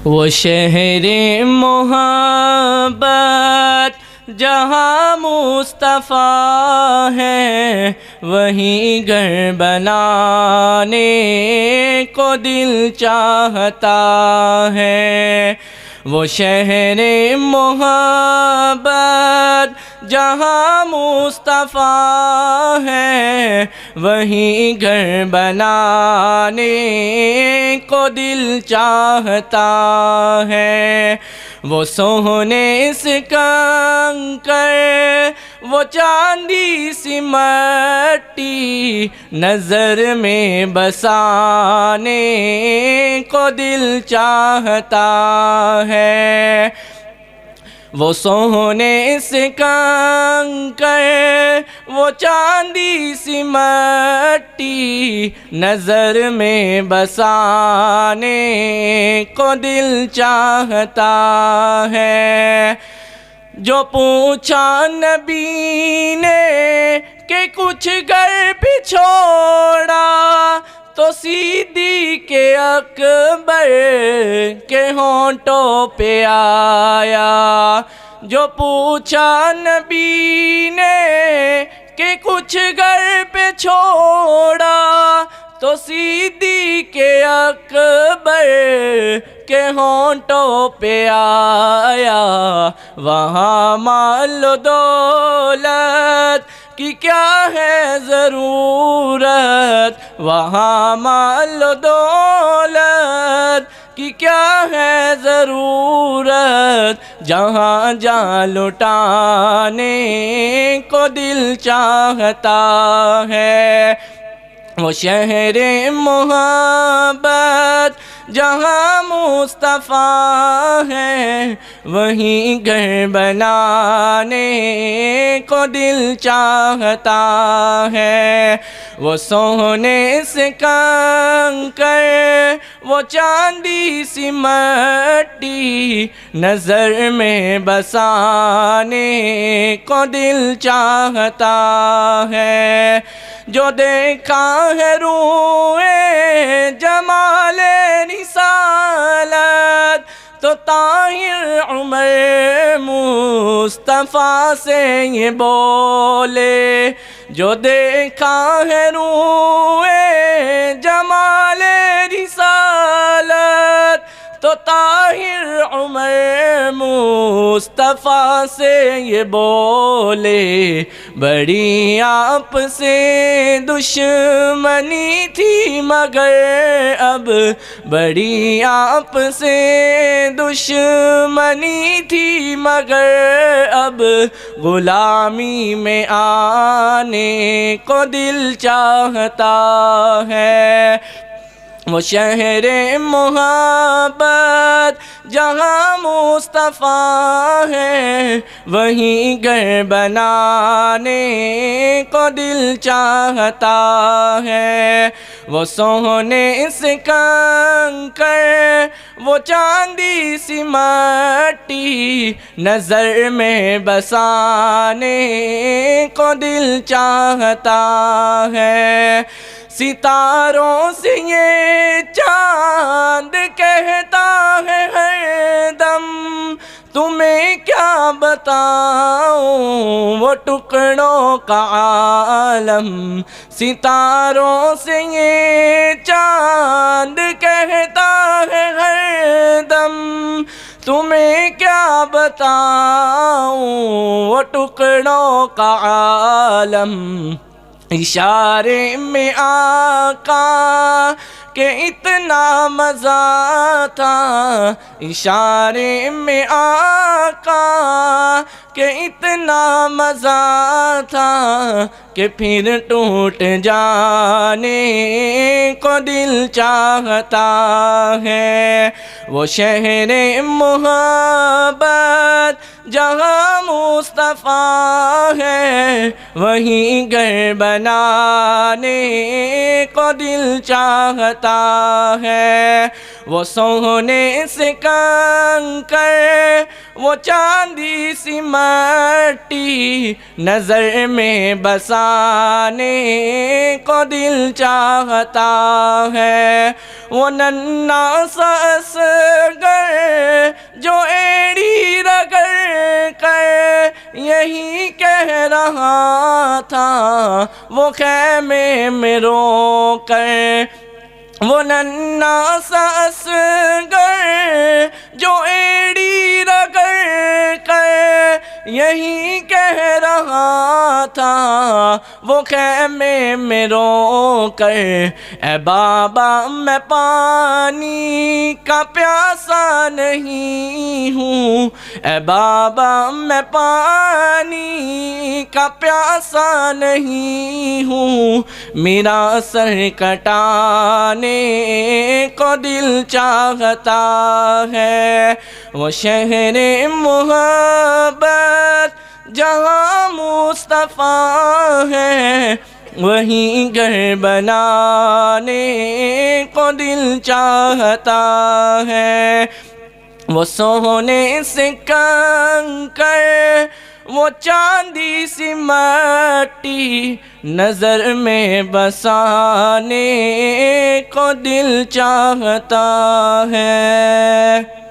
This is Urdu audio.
وہ شہر محبت جہاں مصطفیٰ ہے، وہیں گھر بنانے کو دل چاہتا ہے۔ وہ شہر محبت جہاں مصطفیٰ ہے، وہیں گھر بنانے کو دل چاہتا ہے۔ وہ سونے سے کنکر، وہ چاندی سی مٹی، نظر میں بسانے کو دل چاہتا ہے۔ وہ سونے سے کنکر، وہ چاندی سی مٹی، نظر میں بسانے کو دل چاہتا ہے۔ جو پوچھا نبی نے کہ کچھ گھر پہ چھوڑا، تو صدیق اکبر کے ہونٹوں پہ آیا۔ جو پوچھا نبی نے کہ کچھ گھر پہ چھوڑا، تو صدیق اکبر کے ہونٹوں پہ آیا۔ وہاں مال و دولت کی کیا ہے ضرورت، وہاں مال و دولت کی کیا ہے ضرورت، جہاں جہاں لٹانے کو دل چاہتا ہے۔ وہ شہر محبت جہاں مصطفیٰ ہے، وہیں گھر بنانے کو دل چاہتا ہے۔ وہ سونے سے کنکر، وہ چاندی سی مٹی، نظر میں بسانے کو دل چاہتا ہے۔ جو دیکھا ہے روئے جمال رسالت، تو طاہر عمر مصطفیٰ سے یہ بولے۔ جو دیکھا ہے روئے جمال رسالت، تو طاہر عمر مصطفیٰ سے یہ بولے۔ بڑی آپ سے دشمنی تھی مگر اب، بڑی آپ سے دشمنی تھی مگر اب، غلامی میں آنے کو دل چاہتا ہے۔ وہ شہر محبت جہاں مصطفیٰ ہے، وہیں گھر بنانے کو دل چاہتا ہے۔ وہ سونے سے کنکر، وہ چاندی سی مٹی، نظر میں بسانے کو دل چاہتا ہے۔ ستاروں سے یہ چاند کہتا ہے ہر دم، تمہیں کیا بتاؤں وہ ٹکڑوں کا عالم۔ ستاروں سے یہ چاند کہتا ہے ہر دم، تمہیں کیا بتاؤں وہ ٹکڑوں کا عالم۔ اشارے میں آقا کہ اتنا مزہ تھا، اشارے میں آقا کہ اتنا مزہ تھا، کہ پھر ٹوٹ جانے کو دل چاہتا ہے۔ وہ شہر محبت جہاں مصطفیٰ ہے، وہیں گھر بنانے کو دل چاہتا ہے۔ وہ سونے سے کنکر وہ چاندی سی مٹی نظر میں بسانے کو دل چاہتا ہے وہ ننھا سا اصغر جو ایڑی رگڑ کر یہی کہہ رہا تھا وہ خیمے میں رو کر وہ ننھا سا اصغر جو ایڑی رگڑ کر یہی کہہ رہا تھا وہ خیمے میں رو کر اے بابا میں پانی کا پیاسا نہیں ہوں اے بابا میں پانی کا پیاسا نہیں ہوں میرا سر کٹانے کو دل چاہتا ہے وہ شہر محبت جہاں مصطفیٰ ہے وہیں گھر بنانے کو دل چاہتا ہے وہ سونے سے کنکر وہ چاندی سی مٹی نظر میں بسانے کو دل چاہتا ہے